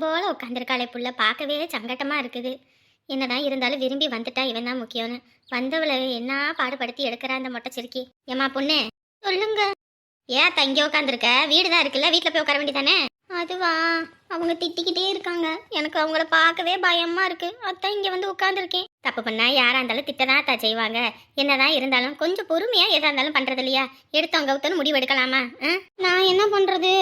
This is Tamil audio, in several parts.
தெய்வம் போல உட்காந்துருக்காளே புள்ள, பார்க்கவே சங்கட்டமா இருக்குது. என்னதான் இருந்தாலும் விரும்பி வந்துட்டா இவன் தான் முக்கியம்னு வந்தவளை என்ன பாடுபடுத்தி எடுக்கிறா அந்த மொட்டை சிரிக்கி. ஏமா பொண்ணு சொல்லுங்க. ஏன் தங்கி உட்காந்துருக்க? வீடு தான் இருக்குல்ல, வீட்டில் போய் உட்கார வேண்டியதானே? அதுவா, அவங்க திட்டிக்கிட்டே இருக்காங்க, எனக்கு அவங்கள பார்க்கவே பயமா இருக்கு, அதான் இங்க வந்து உட்காந்துருக்கேன். தப்பு பண்ணா யாரா இருந்தாலும் திட்டதான் தான் செய்வாங்க. என்னதான் இருந்தாலும் கொஞ்சம் பொறுமையா எதா இருந்தாலும் பண்றது இல்லையா? எடுத்தவங்க கவுத்தன்னு முடிவு எடுக்கலாமா? நான் என்ன பண்றது?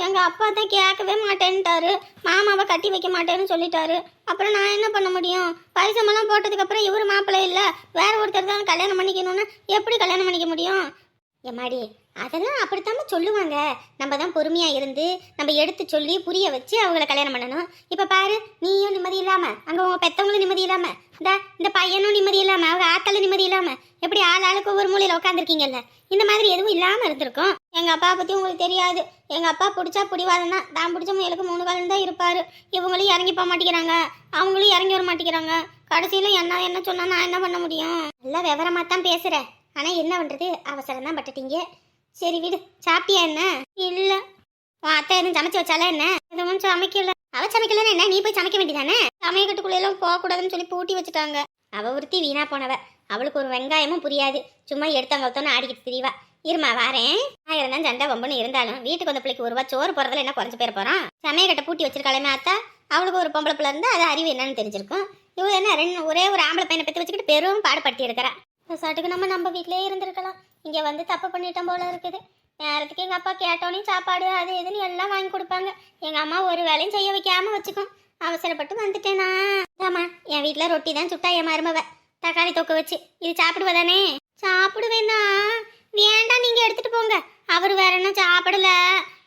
எங்க அப்பா தான் கேட்கவே மாட்டேன்ட்டாரு, மாமாவை கட்டி வைக்க மாட்டேன்னு சொல்லிட்டாரு. அப்புறம் நான் என்ன பண்ண முடியும்? பரிசமெல்லாம் போட்டதுக்கு அப்புறம் இவரு மாப்பிள்ளை இல்ல, வேற ஒருத்தர் தான் கல்யாணம் பண்ணிக்கணும்னு எப்படி கல்யாணம் பண்ணிக்க முடியும்? எம்மாடி, அதெல்லாம் அப்படித்தாம சொல்லுவாங்க. நம்ம தான் பொறுமையா இருந்து நம்ம எடுத்து சொல்லி புரிய வச்சு அவங்கள கல்யாணம் பண்ணணும். இப்ப பாரு, நீயும் நிம்மதி இல்லாம, அங்க உங்க பெத்தவங்களும் நிம்மதி இல்லாம, இந்த பையனும் நிம்மதி இல்லாம, அவங்க ஆத்தாலும் நிம்மதி இல்லாம, எப்படி ஆளுக்கு ஒவ்வொரு மூலையில உட்காந்துருக்கீங்கல்ல, இந்த மாதிரி எதுவும் இல்லாம இருந்திருக்கும். எங்க அப்பா பத்தி உங்களுக்கு தெரியாது. எங்க அப்பா பிடிச்சா பிடிவாதம் தான், தான் பிடிச்ச முயலுக்கு 3 காலம் தான் இருப்பாரு. இவங்களும் இறங்கி போக மாட்டேங்கிறாங்க, அவங்களும் இறங்கி வர மாட்டேங்கிறாங்க. கடைசியில என்ன சொன்னா நான் என்ன பண்ண முடியும்? நல்லா விவரமா தான் பேசுறேன், ஆனா என்ன பண்றது, அவசரம் தான் பட்டுட்டீங்க. சரி விடு, சாப்பிட்டியா? என்ன இல்ல, அத்தை எதுவும் சமைச்சு வச்சால? என்ன எதுவும் சமைக்கல. அவ சமைக்கலன்னு என்ன, நீ போய் சமைக்க வேண்டியதானே? சமையக்கட்டுக்குள்ளெல்லாம் போக கூடாதுன்னு சொல்லி பூட்டி வச்சுட்டாங்க. அவ ஒருத்தி வீணா போனவ, அவளுக்கு ஒரு வெங்காயமும் புரியாது, சும்மா எடுத்தவங்க ஒருத்தவன்னு ஆடிக்கிட்டு திரிவா. இருமா வாரேன். ஆயிரம் தான் சண்டை வம்புன்னு இருந்தாலும் வீட்டுக்கு வந்த பிள்ளைக்கு 1 ரூபா சோறு போறதுல என்ன குறைஞ்சு பேர் போறான்? சமையக்கட்டை பூட்டி வச்சிருக்காளமே அத்தா, அவளுக்கு ஒரு பொம்பளை பிள்ளை இருந்தா அது அறிவு என்னன்னு தெரிஞ்சிருக்கும். இவ என்ன ஒரே ஒரு ஆம்பளை பையனை பத்தி வச்சுக்கிட்டு பெரும் பாடுபடுத்தி இருக்கிறா. சாட்டுக்கு நம்ம வீட்டிலேயே இருந்திருக்கலாம், இங்கே வந்து தப்பு பண்ணிட்டோம் போல இருக்குது. நேரத்துக்கு எங்கள் அப்பா கேட்டோன்னே சாப்பாடு அது இதுன்னு எல்லாம் வாங்கி கொடுப்பாங்க. எங்கள் அம்மா ஒரு வேலையும் செய்ய வைக்காம வச்சுக்கும். அவசரப்பட்டு வந்துட்டேனா? ஆமா, என் வீட்டில் ரொட்டி தான் சுட்டா என் மருமவ, தக்காளி தொக்க வச்சு. இது சாப்பிடுவதானே? சாப்பிடுவேன்னா வேண்டாம், நீங்கள் எடுத்துட்டு போங்க. அவர் வேற என்ன சாப்பிடல,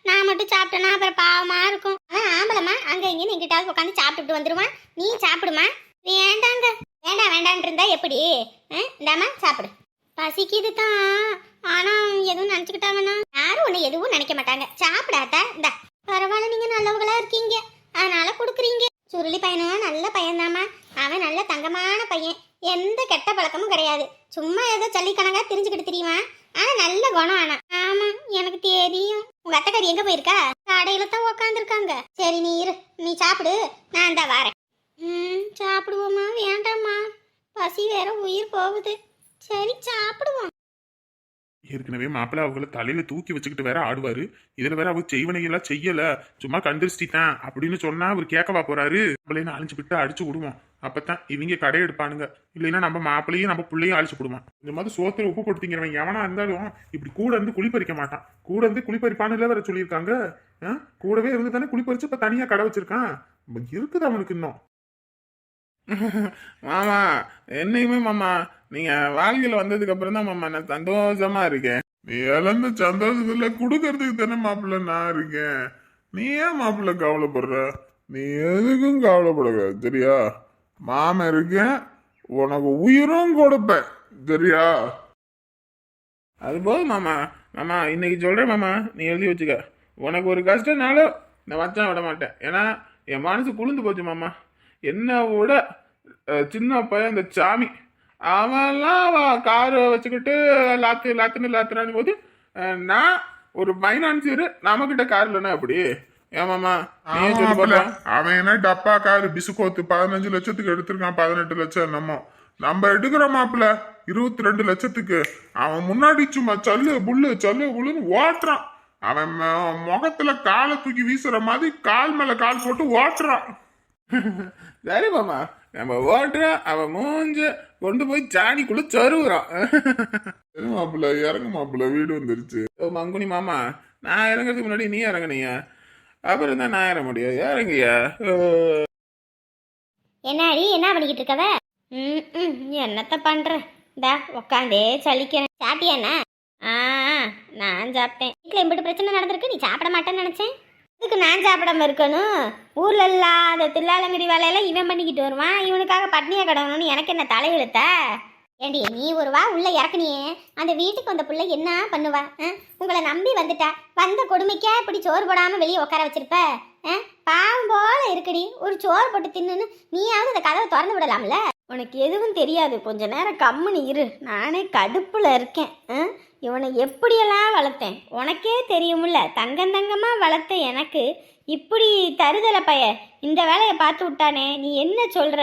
நான் மட்டும் சாப்பிட்டேன்னா அப்புறம் பாவமா இருக்கும். அதான் ஆம்பளம்மா அங்கே இங்கேன்னு எங்கிட்டாவது உட்காந்து சாப்பிட்டுட்டு வந்துடுவான். நீ சாப்பிடுமா? வேண்டாங்க. வேண்டான் இருந்தா எப்படி? இந்தாமா சாப்பிடு. பசிக்குது தான், ஆனா எதுவும் நினைச்சுக்கிட்டாங்கன்னா யாரும் ஒண்ணு எதுவும் நினைக்க மாட்டாங்க. சாப்பிடாதா? இந்த பரவாயில்ல, நீங்க நல்லவங்களா இருக்கீங்க, அதனால கொடுக்குறீங்க. சுருளி பையனும் நல்ல பையன்தாம்மா, அவன் நல்ல தங்கமான பையன், எந்த கெட்ட பழக்கமும் கிடையாது. சும்மா ஏதோ சல்லிக்கணக்கா தெரிஞ்சுக்கிட்டு தெரியுமா, ஆனா நல்ல குணம். ஆனா ஆமா, எனக்கு தெரியும். உங்க அத்தைக்காரி எங்க போயிருக்கா? கடையில தான் உக்காந்துருக்காங்க. சரி நீ இரு, நீ சாப்பிடு, நான் தான் வரேன். சாப்பிடுவோமா? வேண்டாம்மா, பசி வேற உயிர் போகுது. சரி சாப்பிடுவோம். ஏற்கனவே மாப்பிள்ள அவங்கள தலையில தூக்கி வச்சுக்கிட்டு வேற ஆடுவாரு, இதுல வேற அவர் செய்வனையெல்லாம் செய்யல, சும்மா கண்டிருச்சிட்டான் அப்படின்னு சொன்னா அவர் கேட்கவா போறாரு? நம்மளையும் 4 விட்டு அடிச்சு விடுவோம், அப்பதான் இவங்க கடை எடுப்பானுங்க. இல்லைன்னா நம்ம மாப்பிள்ளையும் நம்ம பிள்ளையும் அழிச்சு விடுவோம். இந்த மாதிரி சோத்துல உப்பு கொடுத்தீங்கிறவன் எவனா இருந்தாலும் இப்படி கூட இருந்து குளிப்பறிக்க மாட்டான். கூட இருந்து குளிப்பறிப்பான்னு வேற சொல்லியிருக்காங்க. கூடவே இருந்து தானே குளிப்பறிச்சு இப்ப தனியா கடை வச்சிருக்கான். இருக்குது அவனுக்கு இன்னும். மாமா, என்னையுமே மாமா நீங்க வாழ்க்கையில வந்ததுக்கு அப்புறம் தான் மாமா நான் சந்தோஷமா இருக்கேன். நீ இழந்த சந்தோஷத்துல குடுக்கறதுக்கு தானே மாப்பிள்ள நான் இருக்கேன். நீ ஏன் மாப்பிள்ள கவலைப்படுற? நீ எதுக்கும் கவலைப்படாத, சரியா? மாமன் இருக்கேன், உனக்கு உயிரும் கொடுப்பேன், சரியா? அது போதும் மாமா. மாமா இன்னைக்கு சொல்றேன் மாமா, நீ எழுதி வச்சுக்க. உனக்கு ஒரு கஷ்டனாலும் நான் வச்சான் விட மாட்டேன். ஏன்னா என் மனசு குளிர்ந்து போச்சு மாமா. என்ன விட சின்ன பையன் இந்த சாமி, அவன்லாம் காரை வச்சுக்கிட்டு லாத்துன்னு போது நான் ஒரு ஃபைனான்சியரு, நம்மகிட்ட கார் இல்லைன்னா எப்படி? ஏமாமா அவன் என்ன டப்பா காரு பிசுகோத்து 15 லட்சத்துக்கு எடுத்திருக்கான், 18 லட்சம் நம்ம எடுக்கிற மாப்பிள்ள 22 லட்சத்துக்கு. அவன் முன்னாடி சும்மா சல்லு புல்லுன்னு ஓட்டுறான். அவன் முகத்துல காலை தூக்கி வீசுற மாதிரி கால் மேல கால் போட்டு ஓட்டுறான். சரி மாமா, நம்ம ஓட்டுறான், அவன் மூஞ்ச கொண்டு போய் சாணிக்குள்ள சருவுறான். மாப்பிள்ள இறங்கு மாப்பிள்ள, வீடு வந்துருச்சு. மங்குனி மாமா, நான் இறங்குறதுக்கு முன்னாடி நீ இறங்குனியா? அப்புறம் தான் நான் இறங்க முடியும். இறங்கியா? என்னடி என்ன பண்ணிக்கிட்டு இருக்கவ? என்னத்த பண்ற? இந்தா உக்காந்தே சலிக்கிறேன். சாப்பிட்டியா? நான் சாப்பிட்டேன். வீட்டில் எம்பிட்டு பிரச்சனை நடந்திருக்கு, நீ சாப்பிட மாட்டேன்னு நினைச்சேன். இதுக்கு நான் சாப்பிடாம இருக்கணும்? ஊர்ல இல்லாத தில்லாலங்கடி வேலையெல்லாம் இவன் பண்ணிக்கிட்டு வருவான், இவனுக்காக பட்னியா கிடக்கணும்னு எனக்கு என்ன தலையெழுத்த? ஏண்டி நீ ஒரு வா உள்ள இறக்குனியே, அந்த வீட்டுக்கு வந்த பிள்ளை என்ன பண்ணுவா? உங்களை நம்பி வந்துட்டா, வந்த கொடுமைக்கா இப்படி சோறு போடாம வெளியே உட்கார வச்சிருப்ப? பாவம் போல இருக்குடி, ஒரு சோறு போட்டு தின்னுன்னு நீயாவது அந்த கதவை திறந்து விடலாம்ல. உனக்கு எதுவும் தெரியாது, கொஞ்ச நேரம் கம்முன்னு இரு, நானே கடுப்புல இருக்கேன். இவனை எப்படியெல்லாம் வளர்த்தேன் உனக்கே தெரியுமில்ல. தங்கமா வளர்த்த எனக்கு இப்படி தருதல பைய இந்த வேலையை பார்த்து விட்டானே, நீ என்ன சொல்ற?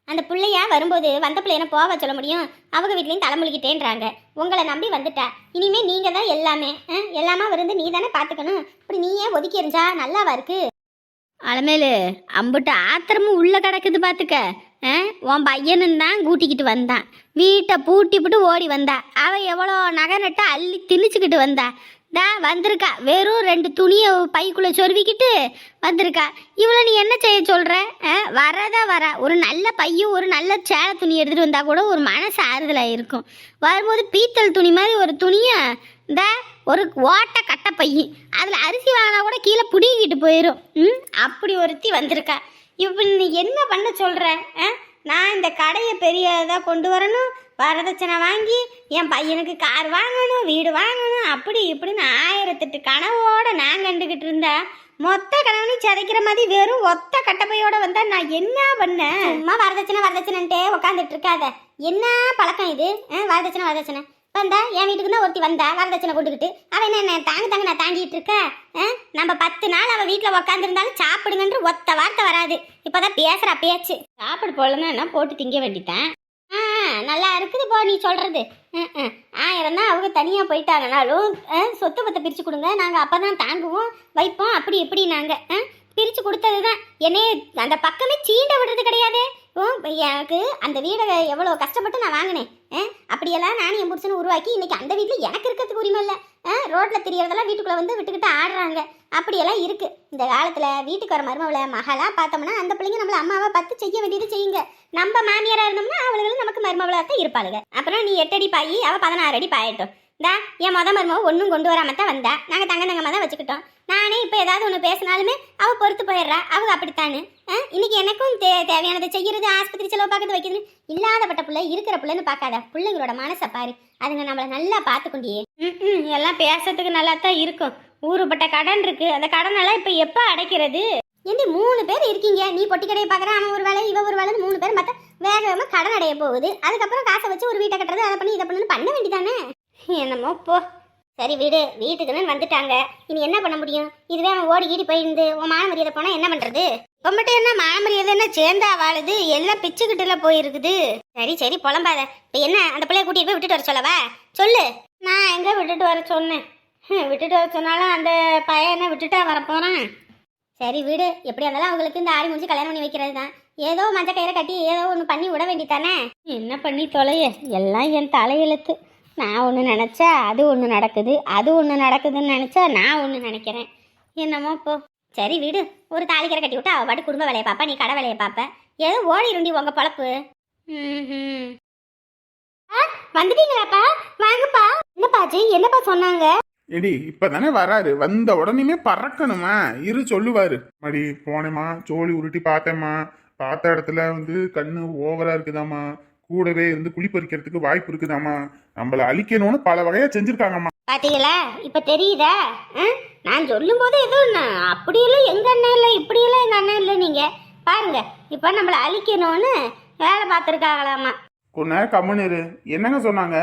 அந்த பிள்ளையா வரும்போது வந்த பிள்ளைய போக சொல்ல முடியும்? அவங்க வீட்லேயும் தலைமொழிக்கிட்டேன்றாங்க. உங்களை நம்பி வந்துட்டா, இனிமே நீங்க தான் எல்லாமே. எல்லாமா இருந்து நீ தானே பார்த்துக்கணும். இப்படி நீயே ஒதுக்கி எறிஞ்சா நல்லாவா இருக்கு? அலமேலு, அம்புட்டு ஆத்திரமும் உள்ள கிடக்குது பார்த்துக்க. உன் பையனும் தான் கூட்டிக்கிட்டு வந்தான், வீட்டை பூட்டிப்புட்டு ஓடி வந்தா. அவள் எவ்வளோ நகை நட்டை அள்ளி திணிச்சுக்கிட்டு வந்தா. வந்திருக்கா, வெறும் 2 துணியை பைக்குள்ளே சொருவிக்கிட்டு வந்திருக்கா. இவ்வளோ நீ என்ன செய்ய சொல்கிற? வரதா வர ஒரு நல்ல பையும் ஒரு நல்ல சேலை துணி எடுத்துகிட்டு வந்தால் கூட ஒரு மனசு ஆறுதலாக இருக்கும். வரும்போது பீத்தல் துணி மாதிரி ஒரு துணியை ஒரு ஓட்ட கட்டை பையி, அதில் அரிசி வாங்கினா கூட கீழே பிடிங்கிட்டு போயிடும். அப்படி ஒருத்தி வந்திருக்கா. இப்போ நீ என்ன பண்ண சொல்கிற? நான் இந்த கடையை பெரியதாக கொண்டு வரணும், வரதட்சணை வாங்கி என் பையனுக்கு கார் வாங்கணும், வீடு வாங்கணும், அப்படி இப்படின்னு 1008 கனவோடு நான் கண்டுக்கிட்டு இருந்தா, மொத்த கனவுனையும் சிதைக்கிற மாதிரி வெறும் ஒத்த கட்டப்பையோட வந்தா நான் என்ன பண்ணேன்? சும்மா வரதட்சணைன்ட்டே உட்காந்துட்டு இருக்காத. என்ன பழக்கம் இது? வரதட்சணை வந்தா என் வீட்டுக்கு தான் ஒருத்தி வந்தா வரதட்சணை கொண்டுக்கிட்டு. அவன் என்ன தாங்க நான் தாங்கிட்டு இருக்க? நம்ம 10 நாள் அவள் வீட்டில் உக்காந்துருந்தாலும் சாப்பிடுங்கன்ற ஒத்த வார்த்தை வராது. இப்போதான் பேசுகிறா பேச்சு. சாப்பிடு போலன்னா போட்டு திங்க வேண்டித்தான். நல்லா இருக்குது போ நீ சொல்கிறது. 1000 தான் அவங்க தனியாக போயிட்டாங்கனாலும் சொத்து பத்தை பிரித்து கொடுங்க, நாங்கள் அப்போ தான் தாங்குவோம் வைப்போம், அப்படி இப்படி நாங்கள் பிரித்து கொடுத்தது தான். என்னையே அந்த பக்கமே சீண்ட விடுறது கிடையாது. எனக்கு அந்த வீடை எவ்வளோ கஷ்டப்பட்டு நான் வாங்கினேன். அப்படியெல்லாம் நானும் என் புருஷனை உருவாக்கி இன்னைக்கு அந்த வீட்டில் எனக்கு இருக்கிறதுக்கு உரிமை இல்லை. ரோட்டில் தெரியறதெல்லாம் வீட்டுக்குள்ளே வந்து விட்டுக்கிட்டு ஆடுறாங்க. அப்படியெல்லாம் இருக்குது இந்த காலத்தில். வீட்டுக்கு வர மருமவளை மகளாக பார்த்தோம்னா அந்த பிள்ளைங்க நம்மளை அம்மாவை பார்த்து செய்ய வேண்டியது செய்யுங்க. நம்ம மாமியாராக இருந்தோம்னா அவளுகளும் நமக்கு மருமவளாக தான் இருப்பாளுங்க. அப்புறம் நீ 8 அடி பாயி, அவள் 16 அடி பாயட்டும். என் மருமவ ஒன்றும் கொண்டு வராமல் தான் வந்தா. நாங்கள் தங்கமாக தான் வச்சுக்கிட்டோம். நானே இப்போ ஏதாவது ஒன்று பேசினாலுமே அவள் பொறுத்து போயிடுறா. அவங்க அப்படித்தானு. இன்னைக்கு எனக்கும் தேவையானதை செய்யறது, ஆஸ்பத்திரி செலவு பார்க்கறது, வைக்கிறது. இல்லாதப்பட்ட பிள்ளை இருக்கிற பிள்ளைன்னு பார்க்காத. பிள்ளைங்களோட மனசை பாரு. அதுங்க நம்மளை நல்லா பார்த்துக்கொண்டியே. எல்லாம் பேசுறதுக்கு நல்லா தான் இருக்கும். ஊருப்பட்ட கடன் இருக்கு. அந்த கடனெல்லாம் இப்போ எப்போ அடைக்கிறது? ஏண்டி 3 பேர் இருக்கீங்க. நீ பொட்டி கடையை பார்க்குற, அவன் ஒரு வேலை இவ ஒரு வேலை, 3 பேர் மற்ற வேகமாக கடன் அடைய போகுது. அதுக்கப்புறம் காசை வச்சு ஒரு வீட்டை கட்டுறது, அதை பண்ணி இதை பண்ண வேண்டியதானே. என்னமோ போ. சரி வீடு, வீட்டுக்குன்னு வந்துட்டாங்க. இனி என்ன பண்ண முடியும்? இதுவே அவன் ஓடி கீடி போயிருந்து உன் மான மரியாதை போனால் என்ன பண்ணுறது? இப்போ மட்டும் என்ன மான மரியாதை என்ன சேர்ந்தா வாழுது? எல்லாம் பிச்சுக்கிட்டுல போயிருக்குது. சரி புலம்பாத. இப்போ என்ன அந்த பிள்ளைய கூட்டிகிட்டு போய் விட்டுட்டு வர சொல்லவா? சொல்லு. நான் எங்கே விட்டுட்டு வர சொன்னேன்? விட்டுட்டு வர சொன்னாலும் அந்த பையனை விட்டுட்டா வரப்போகிறான். சரி வீடு, எப்படியா இருந்தாலும் அவங்களுக்கு இந்த ஆடி முடிஞ்சு கல்யாணம் பண்ணி வைக்கிறது தான். ஏதோ மஞ்சள் கயிறை கட்டி ஏதோ ஒன்று பண்ணி விட வேண்டித்தானே. என்ன பண்ணி தொலைய? எல்லாம் என் தலையெழுத்து. நான் ஒன்று நினச்சா அது ஒன்று நடக்குது, அது ஒன்று நடக்குதுன்னு நினச்சா நான் ஒன்று நினைக்கிறேன். என்னமோ இப்போ சரி வீடு. ஒரு தாலிக்கரை கட்டி விட்டு அவள் பாட்டு குடும்ப வேலையை பார்ப்பா, நீ கடை வேலையை பார்ப்ப. ஏதோ ஓடிருண்டி உங்கள் பொழப்பு. வந்துட்டீங்களாப்பா? வாங்கப்பா. என்னப்பாச்சு? என்னப்பா சொன்னாங்க? எடி இப்பதானே வராரு, வந்த உடனே பறக்கணுமா? இரு சொல்லுவாரு. மடி போனேம்மா, சோழி உருட்டி பார்த்தேம்மா. பார்த்த இடத்துல கண்ணு ஓவரா இருக்குதாம்மா. கூடவே இருந்து குழி பறிக்கிறதுக்கு வாய்ப்பு இருக்குதாம்மா. நம்மள அழிக்கணும்னு பல வகையா செஞ்சிருக்காங்கம்மா. பாத்தீங்களா? இப்ப தெரியுதா? நான் சொல்லும் போது எதுவும் அப்படியெல்லாம் எங்க அண்ணன் இல்லை, இப்படியெல்லாம் எங்க அண்ணன் இல்லை. நீங்க பாருங்க, இப்ப நம்மள அழிக்கணும்னு வேலை பார்த்துருக்காங்களாமா. கொஞ்ச நேரம் கம்முன்னு என்னங்க சொன்னாங்க?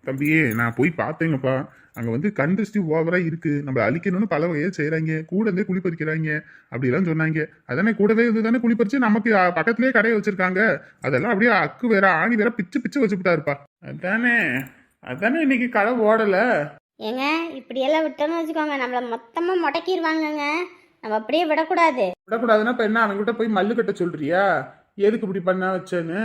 தம்பியே, நான் போய் பார்த்தேங்கப்பா. அங்கே கண் திருஷ்டி ஓவரா இருக்கு, நம்மள அழிக்கணும்னு பல வகையா செய்கிறாங்க. கூட இருந்தே குழி பறிக்கிறாங்க அப்படிலாம் சொன்னாங்க. அதானே கூடவே இதுதானே குழி பறிச்சு நமக்கு பக்கத்துலேயே கடையை வச்சிருக்காங்க. அதெல்லாம் அப்படியே அக்கு வேற ஆணி வேற பிச்சு வச்சுக்கிட்டாருப்பா. அதானே இன்னைக்கு கடை ஓடல. ஏங்க இப்படியெல்லாம் விட்டோம்னு வச்சுக்கோங்க, நம்மள மொத்தமா முடக்கிடுவாங்கங்க. நம்ம அப்படியே விடக்கூடாதுன்னா இப்ப என்ன அவன்கிட்ட போய் மல்லு கட்ட சொல்றியா? எதுக்கு இப்படி பண்ண வச்சேன்னு?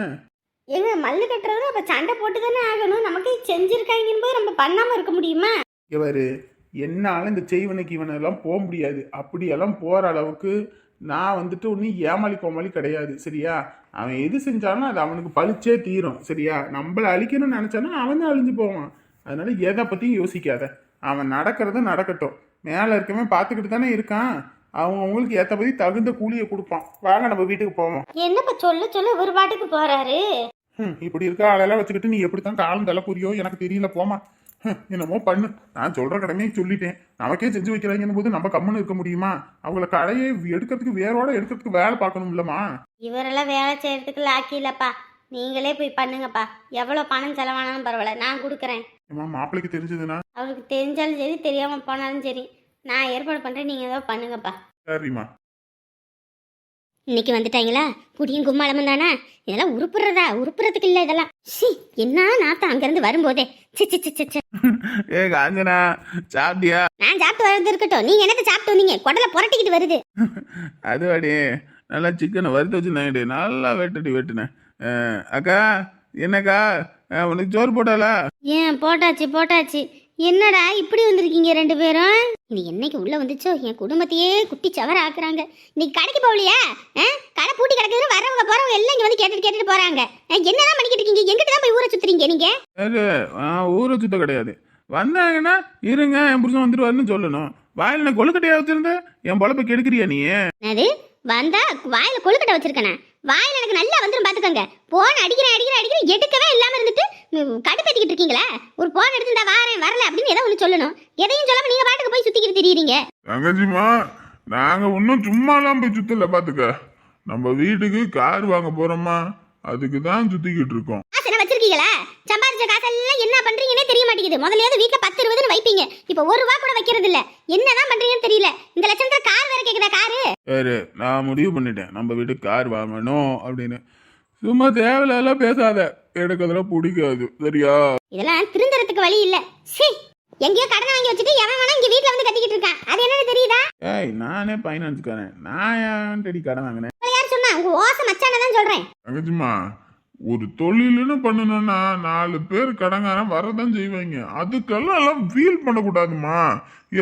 ஏங்க மல்லு கட்டுறது அப்ப சண்டை போட்டு தானே ஆகணும். நமக்கு செஞ்சிருக்காங்கன்னு போது நம்ம பண்ணாம இருக்க முடியுமா? இவரு என்னால இந்த செய்வனுக்கு இவனெல்லாம் போக முடியாது. அப்படியெல்லாம் போற அளவுக்கு நான் ஒன்றும் ஏமாளி கோமாளி கிடையாது. சரியா? அவன் எது செஞ்சாலும் அது அவனுக்கு பழிச்சே தீரும். சரியா? நம்மளை அழிக்கணும்னு நினைச்சானா அவன் தான் அழிஞ்சு போவான். அதனால எதை பத்தியும் யோசிக்காத. அவன் நடக்கிறத நடக்கட்டும். மேல இருக்கவன் பார்த்துக்கிட்டு தானே இருக்கான். அவங்களுக்கு ஏத்த பத்தி தகுந்த கூலியை கொடுப்பான். வாங்க நம்ம வீட்டுக்கு போவோம். என்னப்பா சொல்ல ஒரு பாட்டுக்கு போறாரு? இப்படி இருக்க ஆளெல்லாம் வச்சுக்கிட்டு நீ எப்படித்தான் காலம் தலை புரியோ எனக்கு தெரியல. போமா, என்னமோ பண்ணு. நான் சொல்ற கடமையை சொல்லிட்டேன். நமக்கே செஞ்சு வைக்கிறாங்கன்னு போது நம்ம கம்முன்னு இருக்க முடியுமா? அவங்கள கடையை எடுக்கிறதுக்கு வேரோட எடுக்கிறதுக்கு வேலை பார்க்கணும் இல்லம்மா. இவரெல்லாம் வேலை செய்யறதுக்கு லாக்கி இல்லப்பா. நீங்களே போய் பண்ணுங்கப்பா. எவ்வளவு பணம் செலவானாலும் பரவாயில்ல, நான் கொடுக்குறேன். மாப்பிள்ளைக்கு தெரிஞ்சதுன்னா? அவருக்கு தெரிஞ்சாலும் சரி, தெரியாம போனாலும் சரி, நான் ஏற்பாடு பண்ணுறேன், நீங்கள் ஏதோ பண்ணுங்கப்பா. சரிம்மா. இன்னைக்கு வந்துட்டாங்களா? குடியும் கும்மாளமும் தானே? இதெல்லாம் உருப்புறதுக்கு இல்லை இதெல்லாம். ஷி, என்ன நாத்தம் அங்கேருந்து வரும்போதே. சி சி சி சி சி. ஏ காஞ்சனா, சாப்பிட்டியா? நான் சாப்பிட்டு வரது இருக்கட்டும், நீங்கள் என்னத்தை சாப்பிட்டு வந்தீங்க? குடலை புரட்டிக்கிட்டு வருது. அது வாடி, நல்லா சிக்கனை வறுத்து வச்சுருந்தாங்கடி, நல்லா வெட்டினேன். அக்கா, என்னக்கா, உனக்கு சோறு போட்டாளா? ஏன் போட்டாச்சு. என்னடா இப்படி வந்திருக்கீங்க ரெண்டு பேரும்? இது என்னைக்கு உள்ள வந்துச்சோ என் குடும்பத்தையே குட்டி சவர ஆக்குறாங்க. இன்னைக்கு கடைக்கு போகலையா? கடை பூட்டி கிடக்குதுன்னு வரவங்க போறவங்க எல்லாம் இங்க வந்து கேட்டுட்டு போறாங்க. என்னதான் பண்ணிக்கிட்டு இருக்கீங்க? எங்கிட்ட தான் போய் ஊரை சுத்துறீங்க நீங்க? ஊரை சுத்த கிடையாது, வந்தாங்கன்னா இருங்க என் புருஷன் வந்துருவாருன்னு சொல்லணும். வாயில நான் கொழுக்கட்டையா வச்சிருந்தேன், என் பொழப்ப கெடுக்கிறியா நீ? அது வந்தா வாயில கொழுக்கட்டை வச்சிருக்கேன். வாயில எனக்கு நல்லா வந்துடும் பாத்துக்கோங்க. போன் அடிக்கிறேன் எடுக்கவே இல்லாம இருந்துட்டு கடுப்பேத்திக்கிட்டு இருக்கீங்களா? ஒரு போன் எடுத்துட்டா வாரேன் வரல அப்படின்னு ஏதோ ஒன்று சொல்லணும். எதையும் சொல்லாம நீங்க பாட்டுக்கு போய் சுத்திக்கிட்டு திரியுறீங்க. தங்கச்சிமா, நாங்க இன்னும் சும்மாலாம் போய் சுத்தல பாத்துக்க. நம்ம வீட்டுக்கு கார் வாங்க போறோமா, அதுக்கு தான் சுத்திக்கிட்டு இருக்கோம். காசு என்ன வச்சிருக்கீங்களா? சம்பாதிச்ச காசெல்லாம் என்ன பண்றீங்கன்னே தெரிய மாட்டேங்குது. முதல்ல வீட்டுல 10-20 வைப்பீங்க, இப்ப ₹1 கூட வைக்கிறது இல்ல. என்னதான் பண்றீங்கன்னு தெரியல. இந்த லட்சத்துல கார் வேற கேக்குதா? காரு சரி, நான் முடிவு பண்ணிட்டேன், நம்ம வீட்டுக்கு கார் வாங்கணும் அப்படின்னு. சும்மா தேவையில்லாம் பேசாத, எனக்கு அதெல்லாம் பிடிக்காது, சரியா? இதெல்லாம் திருந்தறதுக்கு வழி இல்ல. சீ, எங்கேயோ கடன் வாங்கி வச்சுட்டு எவன் வேணா இங்க வீட்டுல வந்து கத்திக்கிட்டு இருக்கான். அது என்னன்னு தெரியுதா? ஏய், நானே பைனான்ஸ்காரன், நான் ஏன்டி கடன் வாங்கினேன்? யார் சொன்னா? உங்க ஓசை மச்சான தான் சொல்றேன். தங்கச்சிமா, ஒரு தொழிலுன்னு பண்ணணும்னா 4 பேர் கடங்காரன் வரதான் செய்வாங்க. அதுக்கெல்லாம் எல்லாம் ஃபீல் பண்ணக்கூடாதுமா.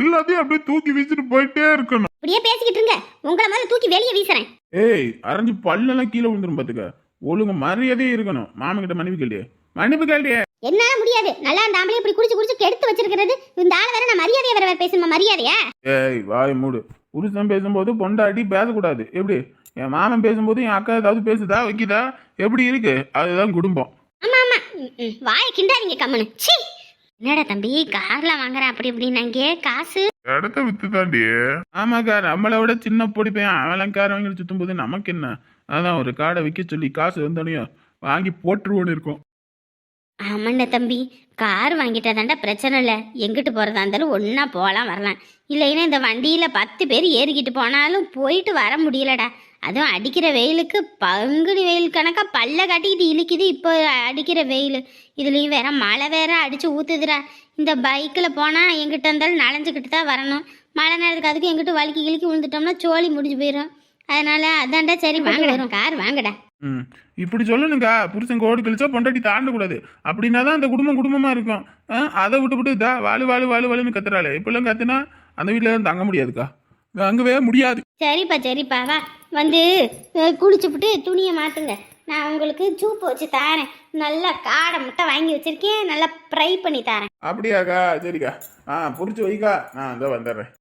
எல்லாத்தையும் அப்படியே தூக்கி வீசிட்டு போயிட்டே இருக்கணும். இப்படியே பேசிக்கிட்டு இருங்க, உங்களை முதல்ல தூக்கி வெளியே வீசுறேன். ஏய், அரைஞ்சு பல்லெல்லாம் கீழே விழுந்துரும் பாத்துக்க. ஒழுங்கு மரியாதையே இருக்கணும். மாமன் கிட்ட மன்னிப்பு கேள்வியே. என்னால முடியாது. நல்லா அந்த ஆம்பளை இப்படி குடிச்சு கெடுத்து வச்சிருக்கிறது. இந்த ஆள வேற நான் மரியாதையை வேற பேசணுமா? மரியாதையா? ஏய், வாய் மூடு. புருஷன் பேசும்போது பொண்டாட்டி பேசக்கூடாது. எப்படி? என் மாமன் பேசும்போது என் அக்கா ஏதாவது பேசுதா வைக்குதா? எப்படி இருக்கு? அதுதான் குடும்பம். ஆமா வாயை கிண்டாதீங்க கம்மனு. சீ, என்னடா தம்பி கார்லாம் வாங்குறேன் அப்படி இப்படின்னாங்க, காசு இடத்த வித்து தாண்டி. ஆமாக்கா, நம்மளை விட சின்ன பொடி பையன் அவன் கார் வாங்கி சுத்தும் போது நமக்கு என்ன? அதான் ஒரு காடை விற்க சொல்லி காசு வந்தோடனையும் வாங்கி போட்டுருவோன்னு இருக்கும். ஆமாண்ட தம்பி, கார் வாங்கிட்டா தாண்டா பிரச்சனை இல்லை. எங்கிட்டு போகிறதா இருந்தாலும் ஒன்றா போகலாம் வரலாம். இல்லைன்னா இந்த வண்டியில் 10 பேர் ஏறிக்கிட்டு போனாலும் போயிட்டு வர முடியலடா. அதுவும் அடிக்கிற வெயிலுக்கு பங்குனி வெயில் கணக்காக பல்ல காட்டிக்கிட்டு இழுக்குது இப்போ அடிக்கிற வெயில். இதுலேயும் வேற மழை வேற அடித்து ஊற்றுதுடா. இந்த பைக்கில் போனால் எங்கிட்ட இருந்தாலும் நனைஞ்சிக்கிட்டு தான் வரணும். மழை நேரத்துக்கு அதுக்கு எங்கிட்ட வலிக்கி விழுந்துட்டோம்னா சோழி முடிஞ்சு போயிடும். அதனால் அதான்டா சரி வாங்க வரும், கார் வாங்கடா. இப்படி சொல்லணுங்கா, புருஷன் கோடு கழிச்சா பொண்டாட்டி தாண்டக்கூடாது. அப்படின்னா தான் அந்த குடும்பமா இருக்கும். அதை விட்டு இதா வாழுன்னு கத்துறாளே. இப்பெல்லாம் கத்துனா அந்த வீட்டில் தான் தங்க முடியாதுக்கா, அங்கவே முடியாது. சரிப்பா வா, வந்து குளிச்சுப்புட்டு துணியை மாற்றுங்க. நான் உங்களுக்கு சூப்பு வச்சு தரேன். நல்லா காடை முட்டை வாங்கி வச்சிருக்கேன், நல்லா ஃப்ரை பண்ணி தரேன். அப்படியாக்கா? சரிக்கா, புரிச்சு வைக்கா, நான் அங்கே வந்துடுறேன்.